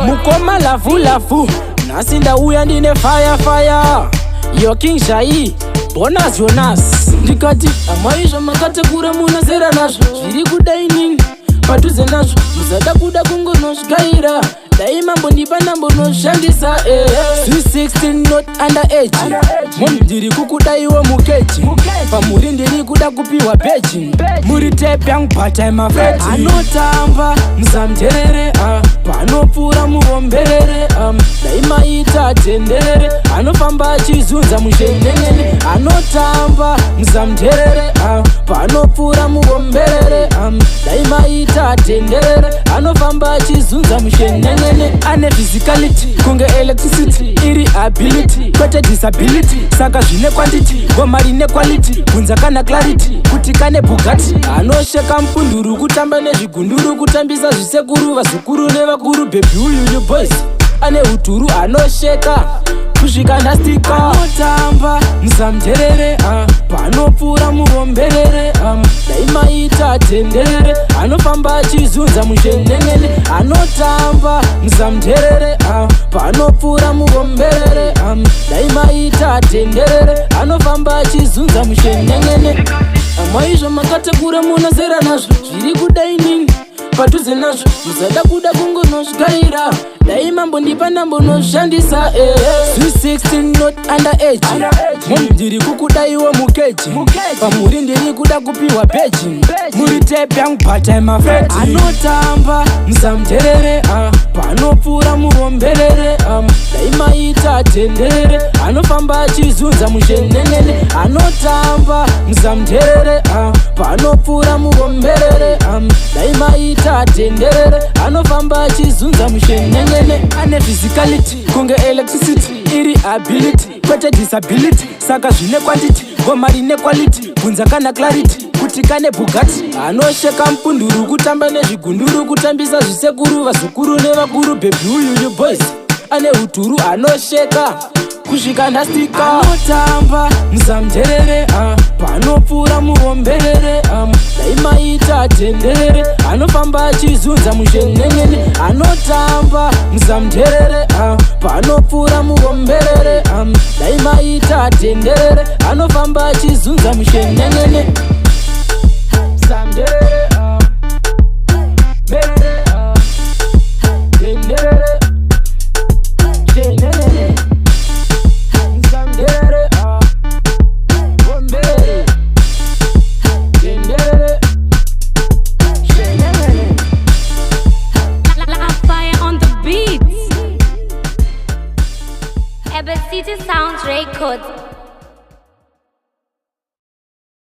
Mukoma lavu nasi ndauya ndine fire yo King Shy Bonus Jonas ndikati amaizva makatekura munazera nazvo zviri kudai nini padhuze nazvo muzada kuda kungonosvikaira dai mambo ndipa ndambonoshandisa 316 not underage mom ndiri kukudaiwo mukeji pamuri ndiri kuda kupiwa beji muri tape yangu part time afraid anotamba musamterere panopfura muvomberere dai maita tenderere anofamba achizunza mushenenene anotamba musamterere panopfura muvomberere dai maita tenderere anofamba achizunza mushenenene ane physicality kunge electricity iri ability kwete disability saka zvine quantity goma rine quality kunza kana clarity kuti kane bugatti anosheka mpunduru kutamba nezvigunduru kutambisa zvisekuru vazukuru nevakuru bebi uyu boys ane uturu anosheka kusvika ndastika anotamba musamterere panopfura muvomberere dai maita tenderere anofamba achizunza mushenenene anotamba musamterere panopfura muvomberere dai maita tenderere anofamba achizunza mushenenene amaizvo makatekura munazera nazvo zviri kudai nini padhuze nazvo muzada kuda kungonosvikaira dai mambo ndipa ndambonoshandisa 316 not underage mom ndiri kukudaiwo mukeji pamuri ndiri kuda kupiwa beji muri tape yangu part time afraid anotamba musamterere panopfura muvomberere dai maita tenderere anofamba achizunza mushenenene anotamba musamterere panopfura muvomberere dai maita tenderere anofamba achizunza mushenenene ane physicality kunge electricity iri ability kwete disability saka zvine quantity goma rine quality kunza kana clarity kuti kane bugatti anosheka mpunduru kutamba nezvigunduru kutambisa zvisekuru vazukuru nevakuru bebi uyu boys ane uturu anosheka kusvika ndastika anotamba musamterere panopfura muvomberere dai maita tenderere anofamba achizunza mushenenene anotamba musamterere panopfura muvomberere dai maita tenderere anofamba achizunza mushenenene samterere berere tenderere shenenene City Sounds Records.